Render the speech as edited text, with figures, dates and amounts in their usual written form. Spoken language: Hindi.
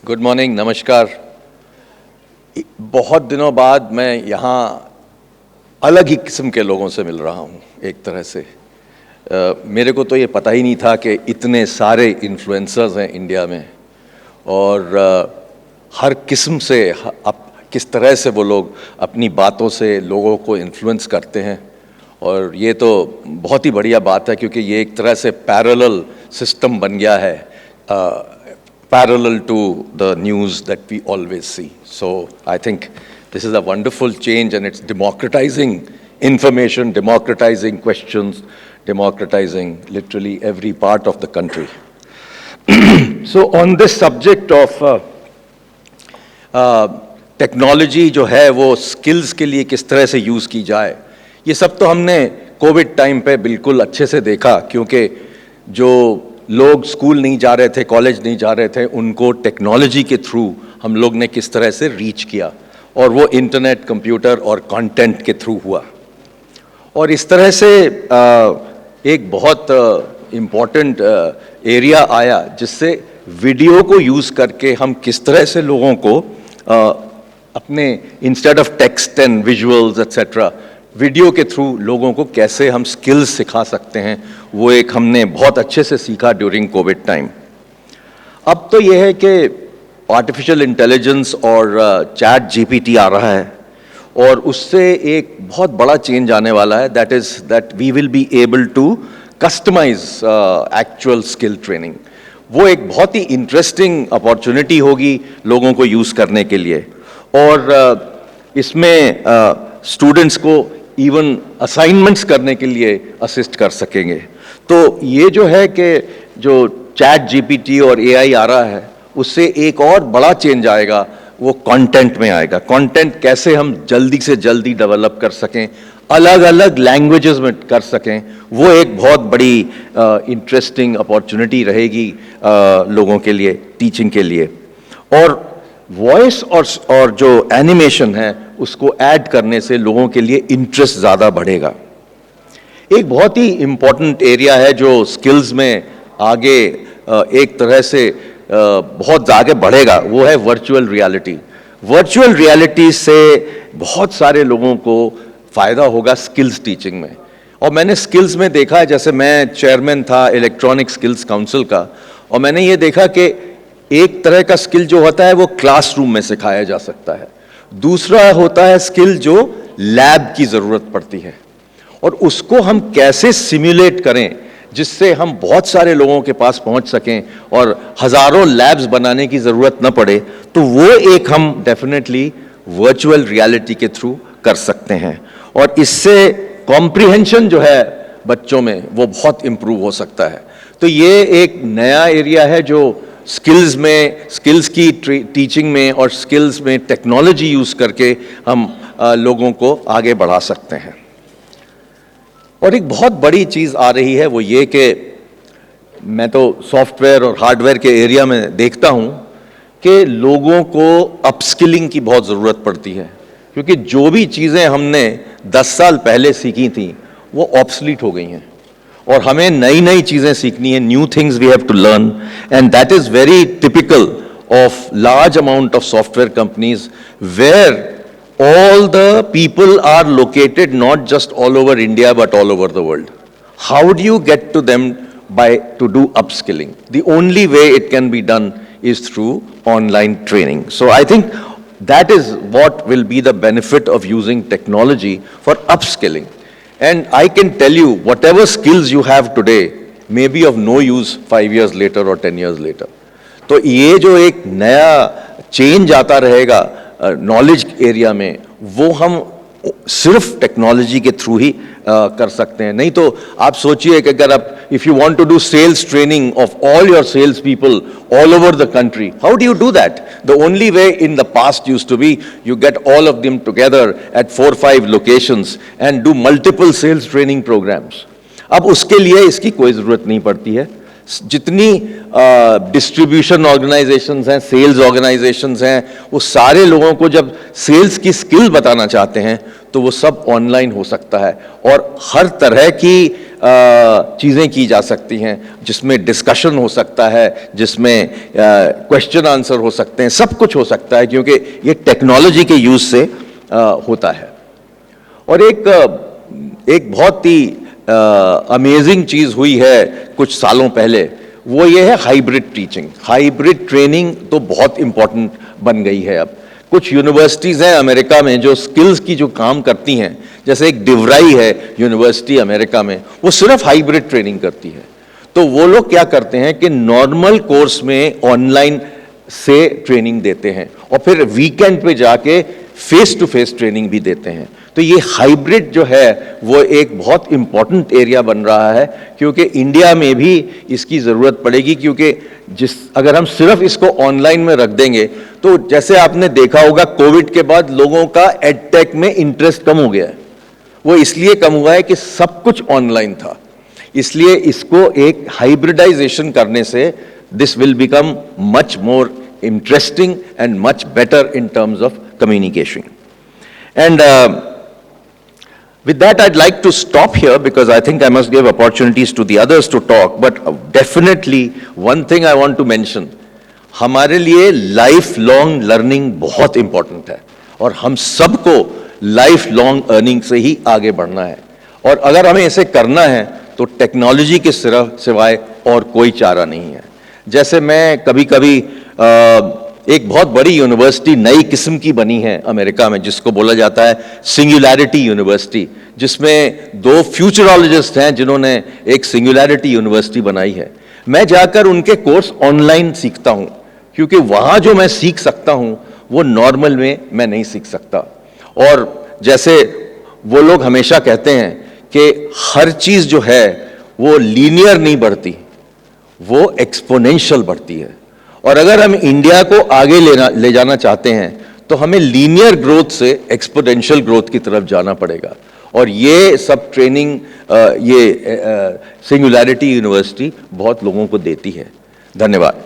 गुड मॉर्निंग, नमस्कार। बहुत दिनों बाद मैं यहाँ अलग ही किस्म के लोगों से मिल रहा हूँ। एक तरह से मेरे को तो ये पता ही नहीं था कि इतने सारे इन्फ्लुएंसर्स हैं इंडिया में, और हर किस्म से अब किस तरह से वो लोग अपनी बातों से लोगों को इन्फ्लुएंस करते हैं। और ये तो बहुत ही बढ़िया बात है, क्योंकि ये एक तरह से पैरेलल सिस्टम बन गया है, parallel to the news that we always see. So I think this is a wonderful change, and it's democratizing information, democratizing questions, democratizing literally every part of the country. So on this subject of technology जो है वो स्किल्स के लिए किस तरह से यूज़ की जाए, ये सब तो हमने कोविड टाइम पे बिल्कुल अच्छे से देखा, क्योंकि जो लोग स्कूल नहीं जा रहे थे, कॉलेज नहीं जा रहे थे, उनको टेक्नोलॉजी के थ्रू हम लोग ने किस तरह से रीच किया, और वो इंटरनेट, कंप्यूटर और कंटेंट के थ्रू हुआ। और इस तरह से एक बहुत इम्पॉर्टेंट एरिया आया, जिससे वीडियो को यूज़ करके हम किस तरह से लोगों को अपने instead of text and visuals etcetera, video के थ्रू लोगों को कैसे हम स्किल्स सिखा सकते हैं, वो एक हमने बहुत अच्छे से सीखा ड्यूरिंग कोविड टाइम। अब तो ये है कि आर्टिफिशियल इंटेलिजेंस और चैट जीपीटी आ रहा है, और उससे एक बहुत बड़ा चेंज आने वाला है, that is that we will be able to customize actual skill training. वो एक बहुत ही इंटरेस्टिंग अपॉर्चुनिटी होगी लोगों को यूज़ करने के लिए, और इसमें स्टूडेंट्स को इवन असाइनमेंट्स करने के लिए असिस्ट कर सकेंगे। तो ये जो है कि जो चैट जीपीटी और एआई आ रहा है, उससे एक और बड़ा चेंज आएगा, वो कंटेंट में आएगा। कंटेंट कैसे हम जल्दी से जल्दी डेवलप कर सकें, अलग अलग लैंग्वेजेस में कर सकें, वो एक बहुत बड़ी इंटरेस्टिंग अपॉर्चुनिटी रहेगी लोगों के लिए, टीचिंग के लिए। और वॉइस और जो एनिमेशन है उसको ऐड करने से लोगों के लिए इंटरेस्ट ज़्यादा बढ़ेगा। एक बहुत ही इम्पॉर्टेंट एरिया है जो स्किल्स में आगे एक तरह से बहुत आगे बढ़ेगा, वो है वर्चुअल रियलिटी। वर्चुअल रियलिटी से बहुत सारे लोगों को फ़ायदा होगा स्किल्स टीचिंग में। और मैंने स्किल्स में देखा है, जैसे मैं चेयरमैन था इलेक्ट्रॉनिक स्किल्स काउंसिल का, और मैंने ये देखा कि एक तरह का स्किल जो होता है वो क्लासरूम में सिखाया जा सकता है, दूसरा होता है स्किल जो लैब की ज़रूरत पड़ती है, और उसको हम कैसे सिमुलेट करें जिससे हम बहुत सारे लोगों के पास पहुंच सकें और हज़ारों लैब्स बनाने की ज़रूरत न पड़े, तो वो एक हम डेफिनेटली वर्चुअल रियलिटी के थ्रू कर सकते हैं। और इससे कॉम्प्रिहेंशन जो है बच्चों में वो बहुत इम्प्रूव हो सकता है। तो ये एक नया एरिया है जो स्किल्स में, स्किल्स की टीचिंग में और स्किल्स में टेक्नोलॉजी यूज़ करके हम लोगों को आगे बढ़ा सकते हैं। और एक बहुत बड़ी चीज़ आ रही है, वो ये कि मैं तो सॉफ्टवेयर और हार्डवेयर के एरिया में देखता हूँ कि लोगों को अपस्किलिंग की बहुत ज़रूरत पड़ती है, क्योंकि जो भी चीज़ें हमने 10 साल पहले सीखी थी वो ऑब्सलीट हो गई हैं, और हमें नई नई चीज़ें सीखनी है, new things we have to learn, and that is very typical of large amount of software companies, where all the people are located not just all over India but all over the world. How do you get to them to do upskilling? The only way it can be done is through online training. So I think that is what will be the benefit of using technology for upskilling. And I can tell you, whatever skills you have today may be of no use 5 years later or 10 years later. तो ये जो एक नया चेंज आता रहेगा नॉलेज एरिया में, वो हम सिर्फ टेक्नोलॉजी के थ्रू ही कर सकते हैं। नहीं तो आप सोचिए कि अगर आप if you want to do sales training of all your sales people all over the country, how do you do that? The only way in the past used to be you get all of them together at 4-5 locations and do multiple sales training programs. अब उसके लिए इसकी कोई ज़रूरत नहीं पड़ती है। जितनी डिस्ट्रीब्यूशन ऑर्गेनाइजेशंस हैं, सेल्स ऑर्गेनाइजेशंस हैं, वो सारे लोगों को जब सेल्स की स्किल बताना चाहते हैं तो वो सब ऑनलाइन हो सकता है। और हर तरह की चीज़ें की जा सकती हैं, जिसमें डिस्कशन हो सकता है, जिसमें क्वेश्चन आंसर हो सकते हैं, सब कुछ हो सकता है क्योंकि ये टेक्नोलॉजी के यूज़ से होता है। और एक बहुत ही अमेजिंग चीज़ हुई है कुछ सालों पहले, वो ये है हाइब्रिड टीचिंग। हाइब्रिड ट्रेनिंग तो बहुत इम्पोर्टेंट बन गई है। अब कुछ यूनिवर्सिटीज़ हैं अमेरिका में जो स्किल्स की जो काम करती हैं, जैसे एक डिवराई है यूनिवर्सिटी अमेरिका में, वो सिर्फ हाइब्रिड ट्रेनिंग करती है। तो वो लोग क्या करते हैं कि नॉर्मल कोर्स में ऑनलाइन से ट्रेनिंग देते हैं और फिर वीकेंड पे जाके फेस टू फेस ट्रेनिंग भी देते हैं। तो ये हाइब्रिड जो है वो एक बहुत इंपॉर्टेंट एरिया बन रहा है, क्योंकि इंडिया में भी इसकी ज़रूरत पड़ेगी। क्योंकि अगर हम सिर्फ इसको ऑनलाइन में रख देंगे तो जैसे आपने देखा होगा कोविड के बाद लोगों का एडटेक में इंटरेस्ट कम हो गया है। वो इसलिए कम हुआ है कि सब कुछ ऑनलाइन था। इसलिए इसको एक हाइब्रिडाइजेशन करने से this will become much more interesting and much better in terms of communication. And with that, I'd like to stop here because I think I must give opportunities to the others to talk. But definitely, one thing I want to mention, हमारे लिए लाइफ लॉन्ग लर्निंग बहुत इंपॉर्टेंट है और हम सबको लाइफ लॉन्ग अर्निंग से ही आगे बढ़ना है। और अगर हमें ऐसे करना है तो टेक्नोलॉजी के सिवाय और कोई चारा नहीं है। जैसे मैं कभी कभी एक बहुत बड़ी यूनिवर्सिटी नई किस्म की बनी है अमेरिका में, जिसको बोला जाता है सिंगुलैरिटी यूनिवर्सिटी, जिसमें 2 फ्यूचरोलॉजिस्ट हैं जिन्होंने एक सिंगुलैरिटी यूनिवर्सिटी बनाई है। मैं जाकर उनके कोर्स ऑनलाइन सीखता हूं, क्योंकि वहां जो मैं सीख सकता हूं वो नॉर्मल में मैं नहीं सीख सकता। और जैसे वो लोग हमेशा कहते हैं कि हर चीज जो है वो लीनियर नहीं बढ़ती, वो एक्सपोनेंशियल बढ़ती है। और अगर हम इंडिया को आगे ले जाना चाहते हैं तो हमें लीनियर ग्रोथ से एक्सपोनेंशियल ग्रोथ की तरफ जाना पड़ेगा। और ये सब ट्रेनिंग ये सिंगुलैरिटी यूनिवर्सिटी बहुत लोगों को देती है। धन्यवाद।